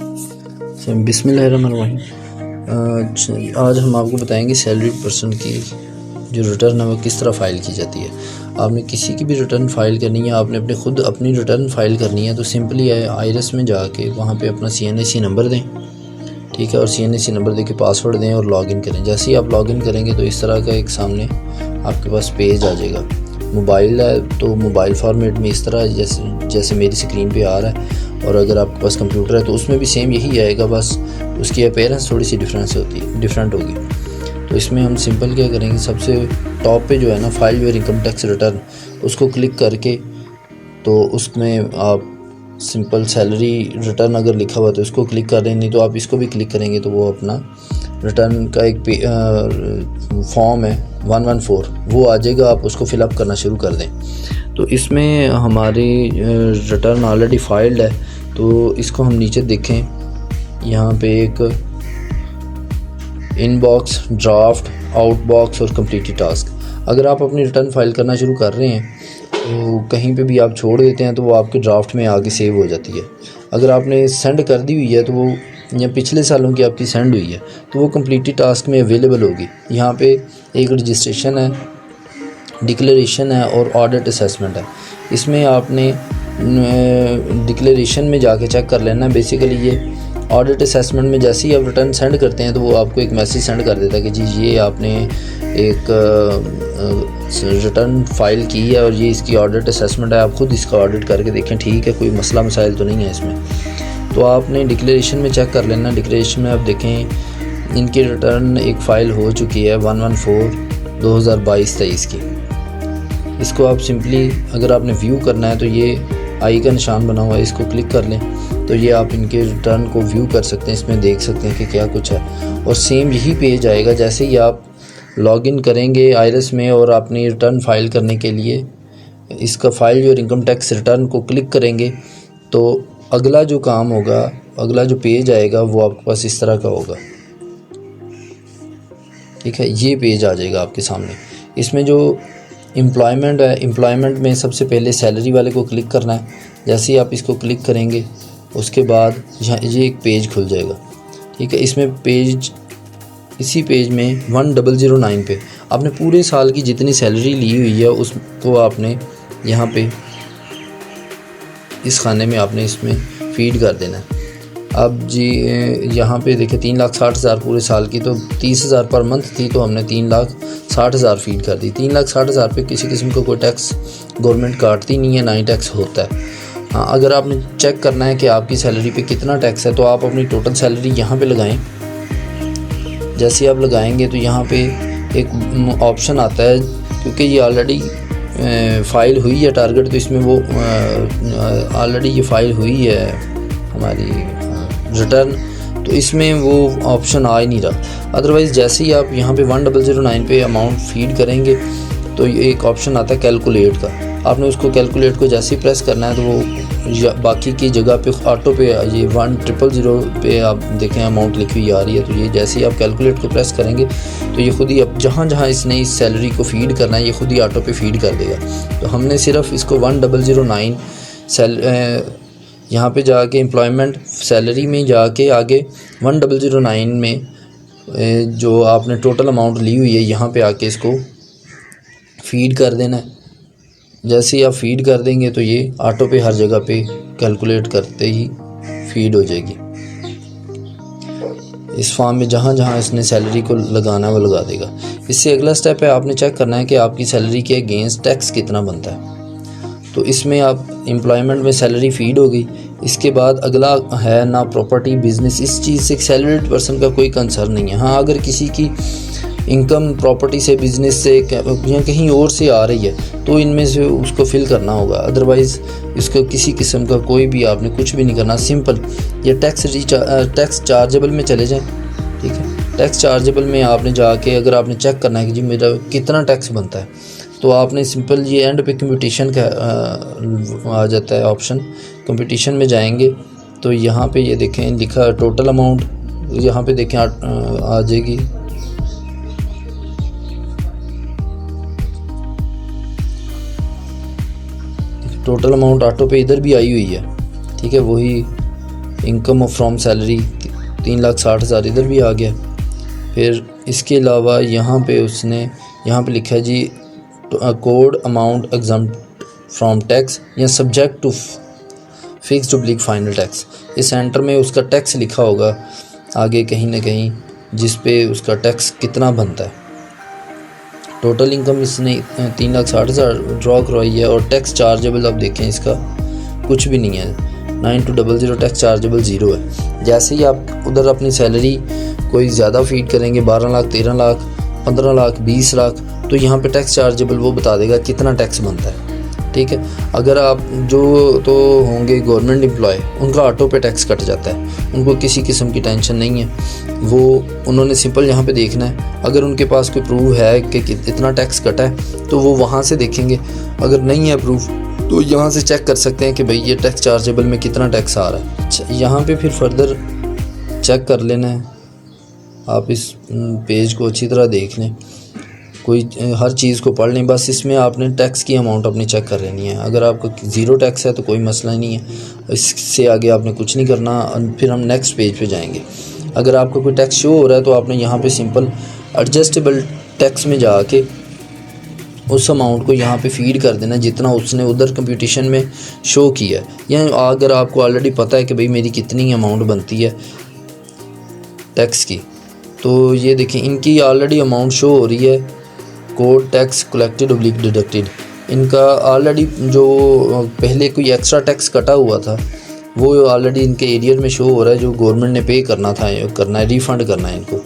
बिस्मिल्लाहिर्रहमानिर्रहीम। आज हम आपको बताएंगे सैलरी पर्सन की जो रिटर्न है वो किस तरह फ़ाइल की जाती है। आपने किसी की भी रिटर्न फ़ाइल करनी है, आपने अपनी रिटर्न फ़ाइल करनी है तो सिंपली आईरस में जाके वहाँ पे अपना CNAC नंबर दें, ठीक है, और CNAC नंबर दे के पासवर्ड दें और लॉगिन करें। जैसे ही आप लॉगिन करेंगे तो इस तरह का एक सामने आपके पास पेज आ जाएगा। मोबाइल है तो मोबाइल फॉर्मेट में इस तरह जैसे मेरी स्क्रीन पे आ रहा है, और अगर आपके पास कंप्यूटर है तो उसमें भी सेम यही आएगा, बस उसकी अपीयरेंस थोड़ी सी डिफरेंट होगी। तो इसमें हम सिंपल क्या करेंगे, सबसे टॉप पे जो है ना file your income tax return, उसको क्लिक करके तो उसमें आप सिंपल सैलरी रिटर्न अगर लिखा हुआ तो उसको क्लिक कर दें, नहीं तो आप इसको भी क्लिक करेंगे तो वो अपना रिटर्न का एक फॉर्म है 114 वो आ जाएगा, आप उसको फिलअप करना शुरू कर दें। तो इसमें हमारी रिटर्न ऑलरेडी फाइल्ड है, तो इसको हम नीचे देखें, यहाँ पे एक इनबॉक्स, ड्राफ्ट, आउटबॉक्स और कंप्लीटेड टास्क। अगर आप अपनी रिटर्न फाइल करना शुरू कर रहे हैं तो कहीं पे भी आप छोड़ देते हैं तो वो आपके ड्राफ्ट में आगे सेव हो जाती है। अगर आपने सेंड कर दी हुई है तो वो या पिछले सालों की आपकी सेंड हुई है तो वो कंप्लीटेड टास्क में अवेलेबल होगी। यहाँ पे एक रजिस्ट्रेशन है, डिक्लेरेशन है और ऑडिट असेसमेंट है। इसमें आपने डिक्लेरेशन में जाके चेक कर लेना है। बेसिकली ये ऑडिट असेसमेंट में जैसे ही आप रिटर्न सेंड करते हैं तो वो आपको एक मैसेज सेंड कर देता है कि जी ये आपने एक रिटर्न फाइल की है और ये इसकी ऑडिट असेसमेंट है, आप खुद इसका ऑडिट करके देखें, ठीक है, कोई मसला मसाइल तो नहीं है इसमें। तो आपने डिक्लेरेशन में चेक कर लेना। डिक्लेरेशन में आप देखें इनकी रिटर्न एक फ़ाइल हो चुकी है 114/2022-23 की। इसको आप सिंपली अगर आपने व्यू करना है तो ये आई का निशान बना हुआ है, इसको क्लिक कर लें तो ये आप इनके रिटर्न को व्यू कर सकते हैं, इसमें देख सकते हैं कि क्या कुछ है। और सेम यही पेज आएगा जैसे ही आप लॉगिन करेंगे आईरस में और अपनी रिटर्न फाइल करने के लिए इसका फाइल और इनकम टैक्स रिटर्न को क्लिक करेंगे तो अगला जो काम होगा, अगला जो पेज आएगा वो आपके पास इस तरह का होगा, ठीक है। ये पेज आ जाएगा आपके सामने। इसमें जो एम्प्लॉयमेंट है, एम्प्लॉयमेंट में सबसे पहले सैलरी वाले को क्लिक करना है। जैसे ही आप इसको क्लिक करेंगे उसके बाद यहाँ ये एक पेज खुल जाएगा, ठीक है। इसमें इसी पेज में 1009 पे आपने पूरे साल की जितनी सैलरी ली हुई है उसको आपने यहाँ पे इस खाने में आपने इसमें फ़ीड कर देना है। अब जी यहाँ पे देखिए 3,60,000 पूरे साल की, तो 30,000 पर मंथ थी तो हमने 3,60,000 फ़ीड कर दी। 3,60,000 पे किसी किस्म का कोई टैक्स गवर्नमेंट काटती नहीं है, ना ही टैक्स होता है। हाँ, अगर आपने चेक करना है कि आपकी सैलरी पे कितना टैक्स है तो आप अपनी टोटल सैलरी यहाँ पे लगाएं। जैसे आप लगाएंगे तो यहाँ पे एक ऑप्शन आता है, क्योंकि ये ऑलरेडी फ़ाइल हुई है टारगेट, तो इसमें वो ऑलरेडी ये फ़ाइल हुई है हमारी रिटर्न, तो इसमें वो ऑप्शन आ ही नहीं रहा। अदरवाइज़ जैसे ही आप यहाँ पे 1009 पे अमाउंट फीड करेंगे तो ये एक ऑप्शन आता है कैलकुलेट का। आपने उसको कैलकुलेट को जैसे ही प्रेस करना है तो वो बाकी की जगह पे ऑटो पे ये 1000 पे आप देखें अमाउंट लिखी हुई आ रही है, तो ये जैसे ही आप कैलकुलेट को प्रेस करेंगे तो ये खुद ही अब जहाँ जहाँ इसने इस सैलरी को फ़ीड करना है ये खुद ही ऑटो पे फ़ीड कर देगा। तो हमने सिर्फ इसको 1009 यहाँ पे जाके एम्प्लॉयमेंट सैलरी में जाके आगे 1009 में जो आपने टोटल अमाउंट ली हुई है यहाँ पे आके इसको फ़ीड कर देना है। जैसे ही आप फ़ीड कर देंगे तो ये ऑटो पे हर जगह पे कैलकुलेट करते ही फ़ीड हो जाएगी। इस फॉर्म में जहाँ जहाँ इसने सैलरी को लगाना है वो लगा देगा। इससे अगला स्टेप है, आपने चेक करना है कि आपकी सैलरी के अगेंस्ट टैक्स कितना बनता है। तो इसमें आप एम्प्लॉयमेंट में सैलरी फ़ीड हो गई। इसके बाद अगला है ना प्रॉपर्टी, बिज़नेस। इस चीज़ से सैलरीड पर्सन का कोई कंसर्न नहीं है। हाँ, अगर किसी की इनकम प्रॉपर्टी से, बिज़नेस से या कहीं और से आ रही है तो इनमें से उसको फिल करना होगा। अदरवाइज़ इसको किसी किस्म का कोई भी आपने कुछ भी नहीं करना। सिंपल ये टैक्स चार्जेबल में चले जाएं, ठीक है। टैक्स चार्जेबल में आपने जाके अगर आपने चेक करना है कि जी मेरा कितना टैक्स बनता है तो आपने सिंपल ये एंड पे कंप्यूटेशन का आ जाता है ऑप्शन। कंप्यूटेशन में जाएंगे तो यहाँ पे ये देखें लिखा टोटल अमाउंट, यहाँ पे देखें आ जाएगी टोटल अमाउंट ऑटो पे इधर भी आई हुई है, ठीक है। वही इनकम फ्रॉम सैलरी 3,60,000 इधर भी आ गया। फिर इसके अलावा यहाँ पे उसने यहाँ पे लिखा है जी code amount exempt from tax या subject to fixed public final tax. इस सेंटर में उसका टैक्स लिखा होगा आगे कहीं ना कहीं, जिस पे उसका टैक्स कितना बनता है। टोटल इनकम इसने 3,60,000 ड्रॉ करवाई है और टैक्स चार्जेबल अब देखें इसका कुछ भी नहीं है, 9200 टैक्स चार्जेबल 0 है। जैसे ही आप उधर अपनी सैलरी कोई ज़्यादा फीड करेंगे 12 लाख 13 लाख 15 लाख 20 लाख, तो यहाँ पे टैक्स चार्जेबल वो बता देगा कितना टैक्स बनता है। ठीक है, अगर आप जो तो होंगे गवर्नमेंट एम्प्लॉय, उनका ऑटो पे टैक्स कट जाता है, उनको किसी किस्म की टेंशन नहीं है। वो उन्होंने सिंपल यहाँ पे देखना है, अगर उनके पास कोई प्रूफ है कि इतना टैक्स कटा है तो वो वहाँ से देखेंगे। अगर नहीं है प्रूफ तो यहाँ से चेक कर सकते हैं कि भाई ये टैक्स चार्जेबल में कितना टैक्स आ रहा है। अच्छा, यहाँ पे फिर फर्दर चेक कर लेना है। आप इस पेज को अच्छी तरह देख लें, कोई हर चीज़ को पढ़ लें, बस इसमें आपने टैक्स की अमाउंट अपनी चेक कर लेनी है। अगर आपको 0 टैक्स है तो कोई मसला नहीं है, इससे आगे आपने कुछ नहीं करना। फिर हम नेक्स्ट पेज पे जाएंगे। अगर आपको कोई टैक्स शो हो रहा है तो आपने यहाँ पे सिंपल एडजस्टेबल टैक्स में जाके उस अमाउंट को यहाँ पे फीड कर देना जितना उसने उधर कंप्यूटेशन में शो किया है। या अगर आपको ऑलरेडी पता है कि भाई मेरी कितनी अमाउंट बनती है टैक्स की, तो ये देखें इनकी ऑलरेडी अमाउंट शो हो रही है, code tax collected oblique deducted. इनका ऑलरेडी जो पहले कोई एक्स्ट्रा टैक्स कटा हुआ था वो ऑलरेडी इनके एरियर में शो हो रहा है, जो गवर्नमेंट ने पे करना है, रिफ़ंड करना है इनको।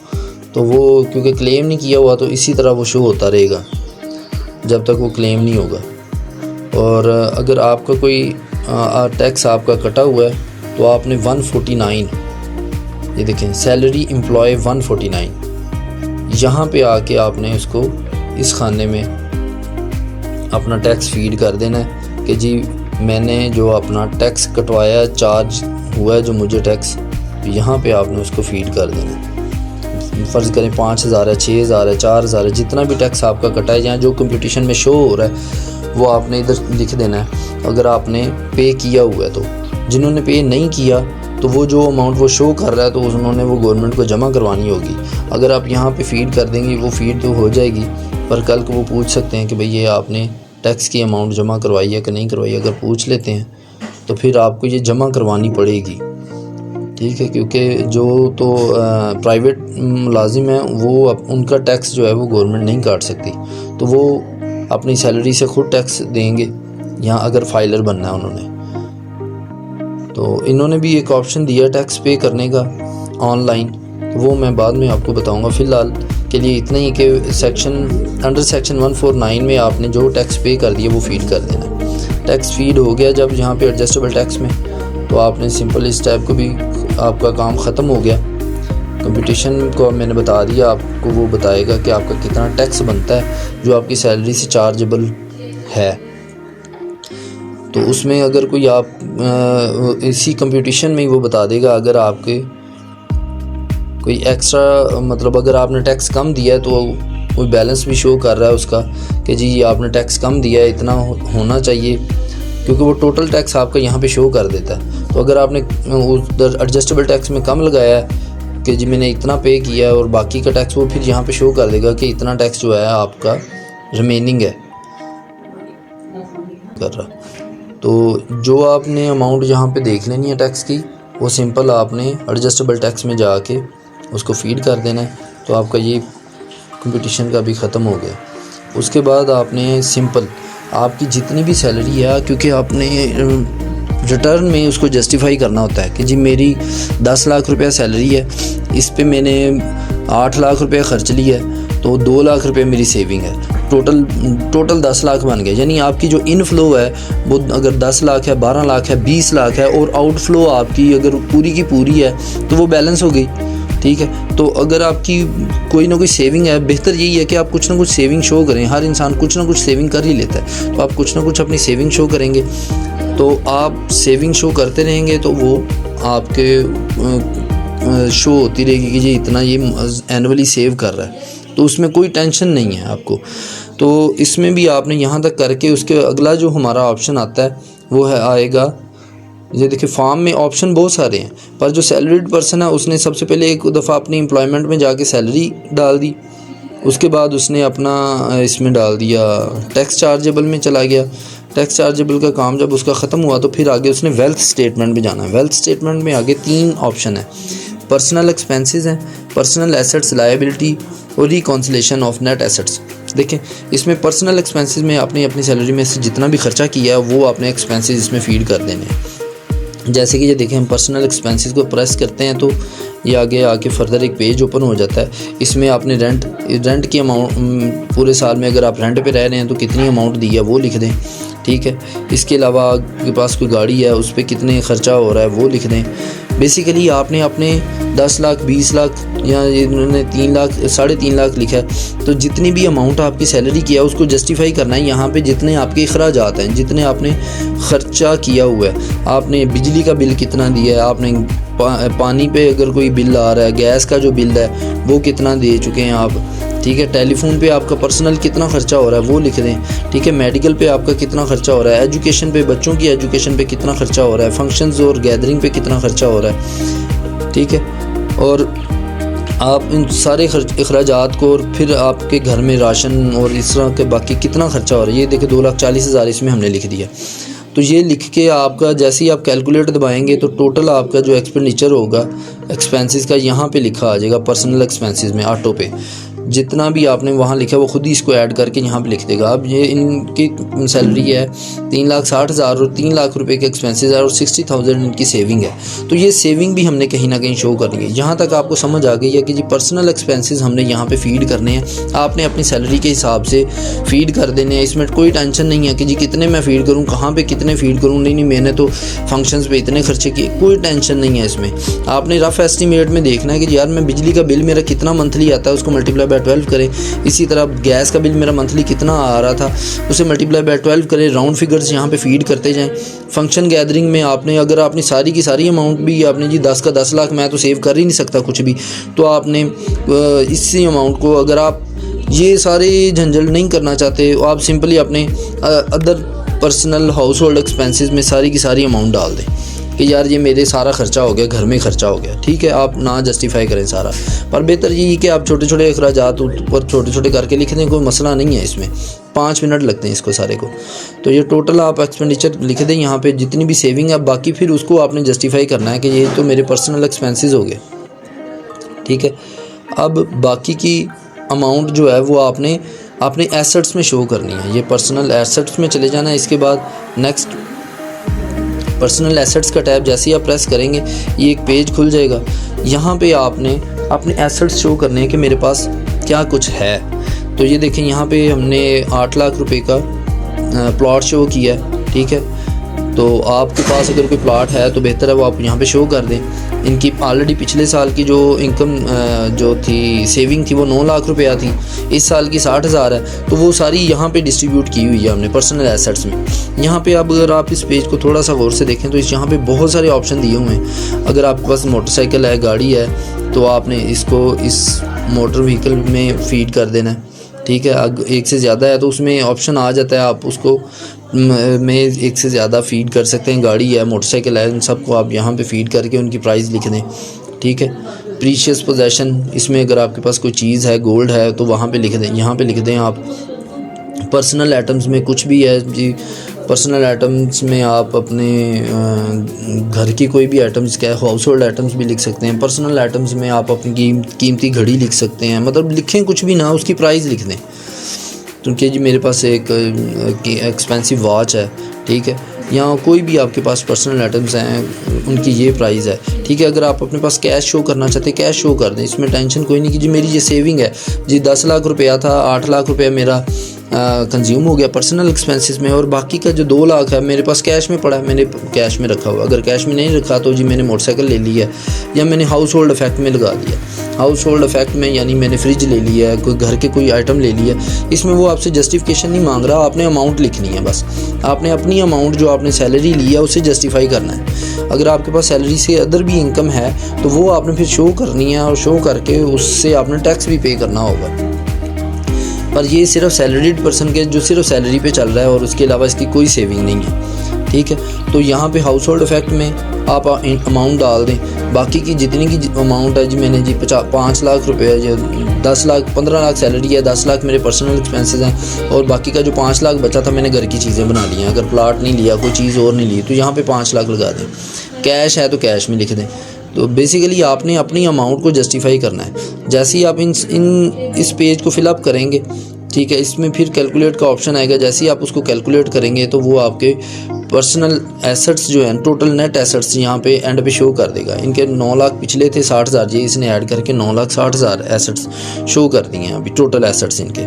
तो वो क्योंकि क्लेम नहीं किया हुआ तो इसी तरह वो शो होता रहेगा जब तक वो क्लेम नहीं होगा। और अगर आपका कोई टैक्स आपका कटा हुआ है तो आपने 149, ये देखें सैलरी एम्प्लॉय 149, यहाँ पे आके आपने उसको इस खाने में अपना टैक्स फीड कर देना है कि जी मैंने जो अपना टैक्स कटवाया, चार्ज हुआ है जो मुझे टैक्स, यहाँ पे आपने उसको फीड कर देना है। फ़र्ज़ करें 5,000 है, 6,000 है, 4,000 है, जितना भी टैक्स आपका कटा है यहाँ जो कंप्यूटेशन में शो हो रहा है वो आपने इधर लिख देना है अगर आपने पे किया हुआ है। तो जिन्होंने पे नहीं किया तो वो जो अमाउंट वो शो कर रहा है तो उन्होंने वो गवर्नमेंट को जमा करवानी होगी। अगर आप यहाँ पे फीड कर देंगे वो फीड तो हो जाएगी, पर कल को वो पूछ सकते हैं कि भाई ये आपने टैक्स की अमाउंट जमा करवाई है कि नहीं करवाई। अगर पूछ लेते हैं तो फिर आपको ये जमा करवानी पड़ेगी। ठीक है, क्योंकि जो तो प्राइवेट मुलाजिम है वो उनका टैक्स जो है वो गवर्नमेंट नहीं काट सकती, तो वो अपनी सैलरी से खुद टैक्स देंगे यहाँ अगर फाइलर बनना है उन्होंने। तो इन्होंने भी एक ऑप्शन दिया टैक्स पे करने का ऑनलाइन, वो मैं बाद में आपको बताऊंगा। फ़िलहाल के लिए इतना ही कि अंडर सेक्शन 149 में आपने जो टैक्स पे कर दिया वो फीड कर देना। टैक्स फीड हो गया जब यहाँ पे एडजस्टेबल टैक्स में, तो आपने सिंपल इस टाइप को भी आपका काम ख़त्म हो गया। कंप्यूटेशन को मैंने बता दिया, आपको वो बताएगा कि आपका कितना टैक्स बनता है जो आपकी सैलरी से चार्जेबल है। तो उसमें अगर कोई आप इसी कंप्यूटेशन में ही वो बता देगा अगर आपके कोई एक्स्ट्रा मतलब अगर आपने टैक्स कम दिया है तो कोई बैलेंस भी शो कर रहा है उसका कि जी आपने टैक्स कम दिया है, इतना होना चाहिए, क्योंकि वो टोटल टैक्स आपका यहाँ पे शो कर देता है। तो अगर आपने उधर एडजस्टेबल टैक्स में कम लगाया है कि जी मैंने इतना पे किया है और बाकी का टैक्स वो फिर यहाँ पे शो कर देगा कि इतना टैक्स जो है आपका रिमेनिंग है कर रहा। तो जो आपने अमाउंट यहाँ पे देख लेनी है टैक्स की, वो सिंपल आपने एडजस्टेबल टैक्स में जाके उसको फीड कर देना है, तो आपका ये कंपटीशन का भी ख़त्म हो गया। उसके बाद आपने सिंपल आपकी जितनी भी सैलरी है, क्योंकि आपने रिटर्न में उसको जस्टिफाई करना होता है कि जी मेरी 10 लाख रुपया सैलरी है, इस पे मैंने 8 लाख रुपया खर्च लिया है, तो 2 लाख रुपये मेरी सेविंग है, टोटल 10 लाख बन गया। यानी आपकी जो इनफ्लो है वो अगर 10 लाख है, 12 लाख है, 20 लाख है, और आउटफ्लो आपकी अगर पूरी की पूरी है तो वो बैलेंस हो गई। ठीक है, तो अगर आपकी कोई ना कोई सेविंग है, बेहतर यही है कि आप कुछ ना कुछ सेविंग शो करें। हर इंसान कुछ ना कुछ सेविंग कर ही लेता है, तो आप कुछ ना कुछ अपनी सेविंग शो करेंगे। तो आप सेविंग शो करते रहेंगे तो वो आपके शो होती रहेगी कि जी इतना ये एनुअली सेव कर रहा है, तो उसमें कोई टेंशन नहीं है आपको। तो इसमें भी आपने यहाँ तक करके उसके अगला जो हमारा ऑप्शन आता है वो है आएगा ये देखिए फार्म में ऑप्शन बहुत सारे हैं, पर जो सैलरीड पर्सन है उसने सबसे पहले एक दफ़ा अपनी एम्प्लॉयमेंट में जाके सैलरी डाल दी, उसके बाद उसने अपना इसमें डाल दिया टैक्स चार्जेबल में चला गया। टैक्स चार्जेबल का काम जब उसका ख़त्म हुआ तो फिर आगे उसने वेल्थ स्टेटमेंट में जाना है। वेल्थ स्टेटमेंट में आगे 3 ऑप्शन है, पर्सनल एक्सपेंसेस हैं, पर्सनल एसेट्स लायबिलिटी और रिकॉन्सिलेशन ऑफ नेट एसेट्स। देखें इसमें पर्सनल एक्सपेंसेस में आपने अपनी सैलरी में से जितना भी खर्चा किया है वो आपने एक्सपेंसेस इसमें फीड कर देने हैं। जैसे कि ये देखें हम पर्सनल एक्सपेंसेस को प्रेस करते हैं तो ये आगे आके फर्दर एक पेज ओपन हो जाता है। इसमें आपने रेंट की अमाउंट पूरे साल में अगर आप रेंट पे रह रहे हैं तो कितनी अमाउंट दी है वो लिख दें, ठीक है। इसके अलावा आपके पास कोई गाड़ी है उस पर कितने खर्चा हो रहा है वो लिख दें। बेसिकली आपने अपने 10 लाख 20 लाख या इन्होंने 3 लाख 3.5 लाख लिखा है तो जितनी भी अमाउंट आपकी सैलरी की है उसको जस्टिफाई करना है। यहाँ पे जितने आपके अखराजात हैं, जितने आपने ख़र्चा किया हुआ है, आपने बिजली का बिल कितना दिया है, आपने पानी पे अगर कोई बिल आ रहा है, गैस का जो बिल है वो कितना दे चुके हैं आप, ठीक है। टेलीफोन पे आपका पर्सनल कितना खर्चा हो रहा है वो लिख दें, ठीक है। मेडिकल पे आपका कितना खर्चा हो रहा है, एजुकेशन पे बच्चों की एजुकेशन पे कितना खर्चा हो रहा है, फंक्शंस और गैदरिंग पे कितना खर्चा हो रहा है, ठीक है। और आप इन सारे अखराजात को और फिर आपके घर में राशन और इस तरह के बाकी कितना खर्चा हो रहा है ये देखिए 2,40,000 इसमें हमने लिख दिया। तो ये लिख के आपका जैसे ही आप कैलकुलेटर दबाएंगे तो टोटल आपका जो एक्सपेंडिचर होगा एक्सपेंसेस का यहाँ पे लिखा आ जाएगा पर्सनल एक्सपेंसेस में ऑटो पे। जितना भी आपने वहाँ लिखा वो खुद ही इसको ऐड करके यहाँ पे लिख देगा। अब ये इनकी सैलरी है 3,60,000 और 3 लाख रुपए के एक्सपेंसेस है और 60,000 इनकी सेविंग है। तो ये सेविंग भी हमने कहीं ना कहीं शो करनी है। यहाँ तक आपको समझ आ गई है कि जी पर्सनल एक्सपेंसेस हमने यहाँ पे फीड करने हैं, आपने अपनी सैलरी के हिसाब से फीड कर देने हैं। इसमें कोई टेंशन नहीं है कि जी कितने मैं फ़ीड करूँ, कहाँ पर कितने फ़ीड करूँ, नहीं मैंने तो फंक्शंस पे इतने खर्चे किए, कोई टेंशन नहीं है इसमें। आपने रफ़ एस्टिमेट में देखना है कि यार मैं बिजली का बिल मेरा कितना मंथली आता है उसको मल्टीप्लाई 12 करें। इसी तरह गैस का बिल मेरा मंथली कितना आ रहा था उसे मल्टीप्लाई 12 करें। राउंड फिगर्स यहाँ पे फीड करते जाएं। फंक्शन गैदरिंग में आपने अगर आपने सारी की सारी अमाउंट भी आपने जी 10 का 10 लाख मैं तो सेव कर ही नहीं सकता कुछ भी, तो आपने इसी अमाउंट को अगर आप ये सारे झंझट नहीं करना चाहते आप सिंपली अपने other personal house hold expenses में सारी की सारी अमाउंट डाल दें कि यार ये मेरे सारा खर्चा हो गया, घर में खर्चा हो गया, ठीक है। आप ना जस्टिफाई करें सारा, पर बेहतर यही कि आप छोटे छोटे अखराजात ऊपर छोटे छोटे करके लिख दें, कोई मसला नहीं है इसमें। 5 मिनट लगते हैं इसको सारे को। तो ये टोटल आप एक्सपेंडिचर लिख दें यहाँ पे जितनी भी सेविंग है, बाकी फिर उसको आपने जस्टिफाई करना है कि ये तो मेरे पर्सनल एक्सपेंसेस हो गए, ठीक है। अब बाकी की अमाउंट जो है वो आपने अपने एसेट्स में शो करनी है। ये पर्सनल एसेट्स में चले जाना है। इसके बाद नेक्स्ट पर्सनल एसेट्स का टैब जैसे ही आप प्रेस करेंगे ये एक पेज खुल जाएगा। यहाँ पे आपने अपने एसेट्स शो करने हैं कि मेरे पास क्या कुछ है। तो ये देखें यहाँ पे हमने 8 लाख रुपए का प्लॉट शो किया है, ठीक है। तो आपके पास अगर कोई प्लॉट है तो बेहतर है वो आप यहाँ पे शो कर दें। इनकी ऑलरेडी पिछले साल की जो इनकम जो थी सेविंग थी वो 9 लाख रुपया थी, इस साल की 60,000 है, तो वो सारी यहाँ पे डिस्ट्रीब्यूट की हुई है हमने पर्सनल एसेट्स में। यहाँ पे अब अगर आप इस पेज को थोड़ा सा गौर से देखें तो यहाँ पे बहुत सारे ऑप्शन दिए हुए हैं। अगर आपके पास मोटरसाइकिल है, गाड़ी है, तो आपने इसको इस मोटर व्हीकल में फ़ीड कर देना है, ठीक है। अगर एक से ज़्यादा है तो उसमें ऑप्शन आ जाता है, आप उसको में एक से ज़्यादा फ़ीड कर सकते हैं। गाड़ी है, मोटरसाइकिल है, इन सबको आप यहाँ पे फ़ीड करके उनकी प्राइस लिख दें, ठीक है। प्रीशियस पोजेशन, इसमें अगर आपके पास कोई चीज़ है, गोल्ड है, तो वहाँ पे लिख दें, यहाँ पे लिख दें आप। पर्सनल आइटम्स में कुछ भी है जी, पर्सनल आइटम्स में आप अपने घर की कोई भी आइटम्स क्या हाउस होल्ड आइटम्स भी लिख सकते हैं। पर्सनल आइटम्स में आप अपनी कीमती घड़ी लिख सकते हैं, मतलब लिखें कुछ भी ना, उसकी प्राइस लिख दें। क्योंकि जी मेरे पास एक एक्सपेंसिव वॉच है, ठीक है, या कोई भी आपके पास पर्सनल आइटम्स हैं उनकी ये प्राइस है, ठीक है। अगर आप अपने पास कैश शो करना चाहते हैं कैश शो कर दें, इसमें टेंशन कोई नहीं कि जी मेरी ये सेविंग है जी 10 लाख रुपया था, 8 लाख रुपया मेरा कंज्यूम हो गया पर्सनल एक्सपेंसेस में, और बाकी का जो 2 लाख है मेरे पास कैश में पड़ा है, मैंने कैश में रखा हुआ। अगर कैश में नहीं रखा तो जी मैंने मोटरसाइकिल ले ली है या मैंने हाउस होल्ड इफेक्ट में लगा दिया। हाउस होल्ड इफेक्ट में यानी मैंने फ्रिज ले लिया है, कोई घर के कोई आइटम ले लिया। इसमें वो आपसे जस्टिफिकेशन नहीं मांग रहा, आपने अमाउंट लिखनी है बस। आपने अपनी अमाउंट जो आपने सैलरी ली है उसे जस्टिफाई करना है। अगर आपके पास सैलरी से अदर भी इनकम है तो वो आपने फिर शो करनी है, और शो करके उससे आपने टैक्स भी पे करना होगा। पर ये सिर्फ सैलरीड पर्सन के जो सिर्फ सैलरी पे चल रहा है और उसके अलावा इसकी कोई सेविंग नहीं है, ठीक है। तो यहाँ पे हाउस होल्ड इफेक्ट में आप अमाउंट डाल दें, बाकी की जितनी की अमाउंट है जी, मैंने जी 5 लाख रुपए, जो 10 लाख 15 लाख सैलरी है, 10 लाख मेरे पर्सनल एक्सपेंसेस हैं, और बाकी का जो 5 लाख बचा था मैंने घर की चीज़ें बना ली हैं। अगर प्लाट नहीं लिया, कोई चीज़ और नहीं ली, तो यहाँ पे 5 लाख लगा दें। कैश है तो कैश में लिख दें। तो बेसिकली आपने अपनी अमाउंट को जस्टिफाई करना है। जैसे ही आप इस पेज को फिलअप करेंगे, ठीक है, इसमें फिर कैलकुलेट का ऑप्शन आएगा। जैसे ही आप उसको कैलकुलेट करेंगे तो वो आपके पर्सनल एसेट्स जो हैं, टोटल नेट एसेट्स यहाँ पे एंड पे शो कर देगा। इनके 9 लाख पिछले थे, 60,000 ये इसने ऐड करके 9,60,000 एसेट्स शो कर दिए हैं अभी, टोटल एसेट्स इनके,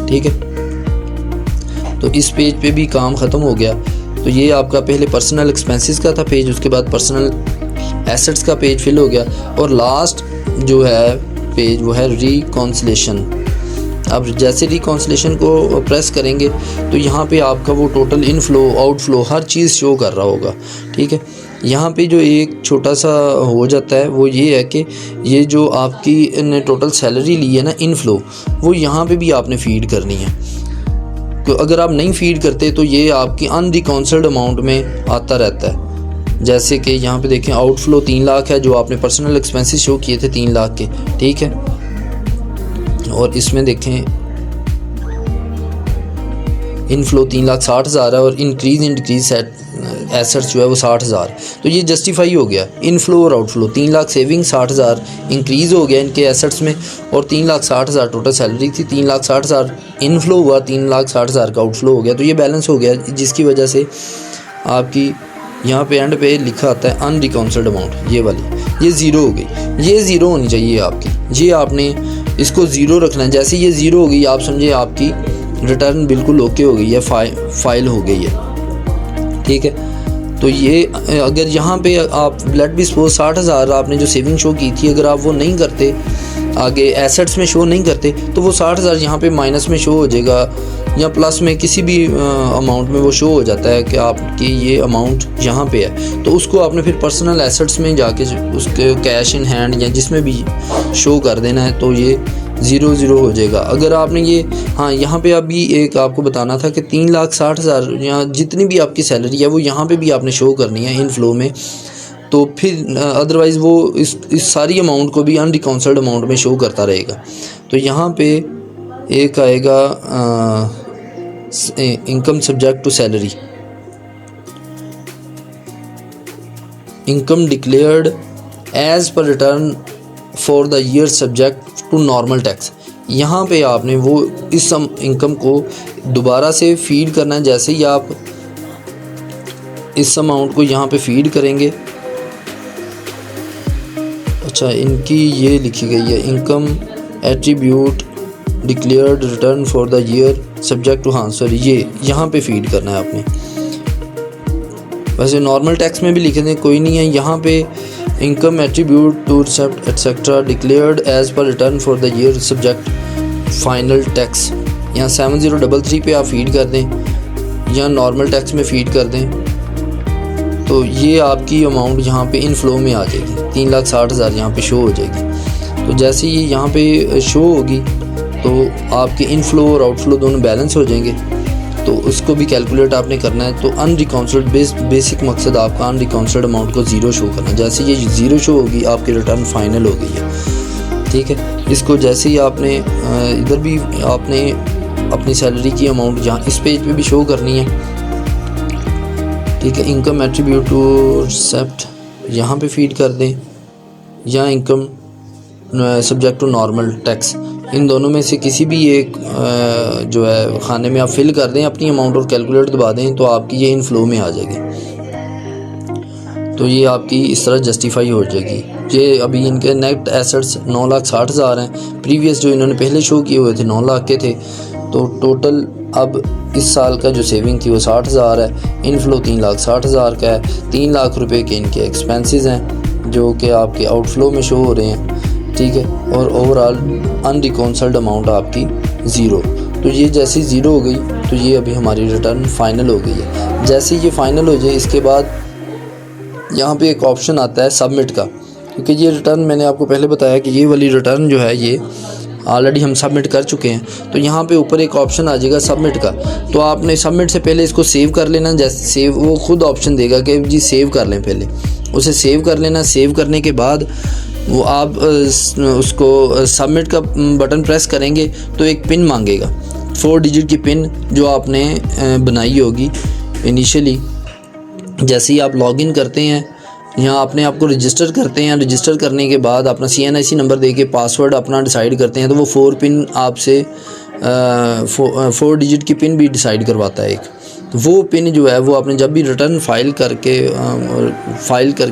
ठीक है। तो इस पेज पे भी काम ख़त्म हो गया। तो ये आपका पहले पर्सनल एक्सपेंसेस का था पेज, उसके बाद पर्सनल एसेट्स का पेज फिल हो गया, और लास्ट जो है पेज वो है रिकॉन्सिलेशन। अब जैसे रिकॉन्सिलेशन को प्रेस करेंगे तो यहाँ पे आपका वो टोटल इनफ्लो आउटफ्लो हर चीज़ शो कर रहा होगा, ठीक है। यहाँ पे जो एक छोटा सा हो जाता है वो ये है कि ये जो आपकी ने टोटल सैलरी ली है ना, इनफ्लो, वो यहाँ पे भी आपने फीड करनी है। तो अगर आप नहीं फीड करते तो ये आपकी अनरिकॉन्सिल्ड अमाउंट में आता रहता है। जैसे कि यहाँ पे देखें, आउटफ्लो 3 लाख है जो आपने पर्सनल एक्सपेंसेस शो किए थे 3 लाख के, ठीक है। और इसमें देखें इनफ्लो 3,60,000 है, और इंक्रीज इन डिक्रीज एसेट्स जो है वो 60,000। तो ये जस्टिफाई हो गया, इनफ्लो और आउटफ्लो। 3 लाख सेविंग, 60,000 इंक्रीज़ हो गया इनके एसेट्स में, और 3,60,000 टोटल सैलरी थी, 3,60,000 इनफ्लो हुआ, 3,60,000 का आउटफ्लो हो गया। तो ये बैलेंस हो गया, जिसकी वजह से आपकी यहाँ पे एंड पे लिखा आता है अनरिकॉन्सिल्ड अमाउंट, ये वाली, ये ज़ीरो हो गई। ये ज़ीरो होनी चाहिए आपकी, ये आपने इसको ज़ीरो रखना है। जैसे ये ज़ीरो हो गई, आप समझे आपकी रिटर्न बिल्कुल ओके हो गई है, फाइल हो गई है, ठीक है। तो ये अगर यहाँ पे आप लेट बी सपोज 60,000 आपने जो सेविंग शो की थी, अगर आप वो नहीं करते, आगे एसेट्स में शो नहीं करते, तो वो 60,000 यहाँ पे माइनस में शो हो जाएगा, या प्लस में किसी भी अमाउंट में वो शो हो जाता है कि आपकी ये अमाउंट यहाँ पे है। तो उसको आपने फिर पर्सनल एसेट्स में जाके उसके कैश इन हैंड या जिसमें भी शो कर देना है, तो ये 0 हो जाएगा। अगर आपने ये, हाँ, यहाँ पे अभी एक आपको बताना था कि 3,60,000 या जितनी भी आपकी सैलरी है वो यहाँ पे भी आपने शो करनी है इनफ्लो में। तो फिर अदरवाइज़ वो इस सारी अमाउंट को भी अनरिकॉन्सिल्ड अमाउंट में शो करता रहेगा। तो यहाँ पे एक आएगा income subject to salary, income declared as per return for the year subject to normal tax. यहाँ पे आपने वो इस इनकम को दोबारा से फीड करना है। जैसे ही आप इस अमाउंट को यहाँ पे फीड करेंगे, अच्छा इनकी ये लिखी गई है income attribute declared return for the year subject to, हाँ सॉरी, ये यहाँ पे फीड करना है आपने। वैसे नॉर्मल टैक्स में भी लिखे दें, कोई नहीं है। यहाँ पे income attribute to receipt etcetera declared as per return for the year subject final tax, यहाँ 7033 पे आप फीड कर दें या नॉर्मल टैक्स में फीड कर दें, तो ये आपकी अमाउंट यहाँ पे इनफ्लो में आ जाएगी, 3,60,000 यहाँ पे शो हो जाएगी। तो जैसे ये यहाँ पे शो होगी तो आपके इनफ्लो और आउटफ्लो दोनों बैलेंस हो जाएंगे। तो उसको भी कैलकुलेट आपने करना है। तो अनरिकॉन्सिल्ड बेसिक मकसद आपका अनरिकॉन्सिल्ड अमाउंट को ज़ीरो शो करना है। जैसे ये ज़ीरो शो होगी आपकी रिटर्न फाइनल हो गई है, ठीक है। इसको जैसे ही आपने इधर भी आपने अपनी सैलरी की अमाउंट यहाँ इस पेज पे भी शो करनी है, ठीक है। इनकम एट्रीब्यूट टू रिसेप्ट यहाँ पे फीड कर दें, या income subject to normal tax, इन दोनों में से किसी भी एक जो है खाने में आप फिल कर दें अपनी अमाउंट और कैलकुलेट दबा दें, तो आपकी ये इनफ्लो में आ जाएगी। तो ये आपकी इस तरह जस्टिफाई हो जाएगी। ये अभी इनके नेट एसेट्स 9,60,000 हैं, प्रीवियस जो इन्होंने पहले शो किए हुए थे 9 लाख के थे। तो टोटल अब इस साल का जो सेविंग थी वो 60,000 है, इनफ्लो 3,60,000 का है, 3 लाख रुपए के इनके एक्सपेंसेस हैं जो कि आपके आउटफ्लो में शो हो रहे हैं, ठीक है। और ओवरऑल अनरिकॉन्सिल्ड अमाउंट आपकी ज़ीरो। तो ये जैसे ज़ीरो हो गई तो ये अभी हमारी रिटर्न फाइनल हो गई है। जैसे ये फाइनल हो जाए इसके बाद यहाँ पे एक ऑप्शन आता है सबमिट का, क्योंकि ये रिटर्न मैंने आपको पहले बताया कि ये वाली रिटर्न जो है ये ऑलरेडी हम सबमिट कर चुके हैं। तो यहाँ पे ऊपर एक ऑप्शन आ जाएगा सबमिट का, तो आपने सबमिट से पहले इसको सेव कर लेना। जैसे सेव, वो खुद ऑप्शन देगा कि जी सेव कर लें, पहले उसे सेव कर लेना। सेव करने के बाद वो आप उसको सबमिट का बटन प्रेस करेंगे तो एक पिन मांगेगा, 4 डिजिट की पिन जो आपने बनाई होगी इनिशियली। जैसे ही आप लॉगिन करते हैं, यहाँ अपने आप को रजिस्टर करते हैं, रजिस्टर करने के बाद अपना CNIC नंबर देके पासवर्ड अपना डिसाइड करते हैं, तो वो 4 पिन आपसे 4 डिजिट की पिन भी डिसाइड करवाता है एक। तो वो पिन जो है वो आपने जब भी रिटर्न फाइल करके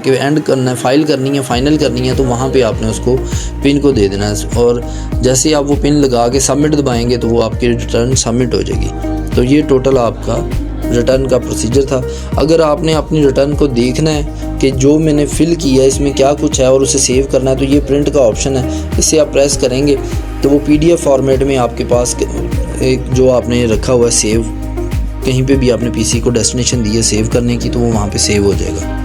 एंड करना है, फाइल करनी है, फाइनल करनी है, तो वहाँ पे आपने उसको पिन को दे देना है। और जैसे ही आप वो पिन लगा के सबमिट दबाएंगे तो वो आपकी रिटर्न सबमिट हो जाएगी। तो ये टोटल आपका रिटर्न का प्रोसीजर था। अगर आपने अपनी रिटर्न को देखना है कि जो मैंने फ़िल किया है इसमें क्या कुछ है और उसे सेव करना है, तो ये प्रिंट का ऑप्शन है, इसे आप प्रेस करेंगे तो वो PDF फॉर्मेट में आपके पास एक जो आपने रखा हुआ है सेव, कहीं पे भी आपने PC को डेस्टिनेशन दी है सेव करने की, तो वो वहाँ पे सेव हो जाएगा।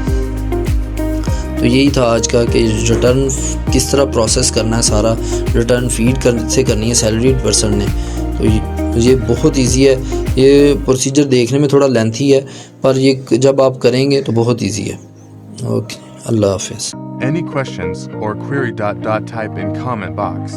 तो यही था आज का कि रिटर्न किस तरह प्रोसेस करना है, सारा रिटर्न फीड से करनी है सैलरीड पर्सन ने। तो ये बहुत इजी है। ये प्रोसीजर देखने में थोड़ा लेंथी है, पर ये जब आप करेंगे तो बहुत इजी है। ओके, अल्लाह हाफिज़। Any questions or query ... type in comment box.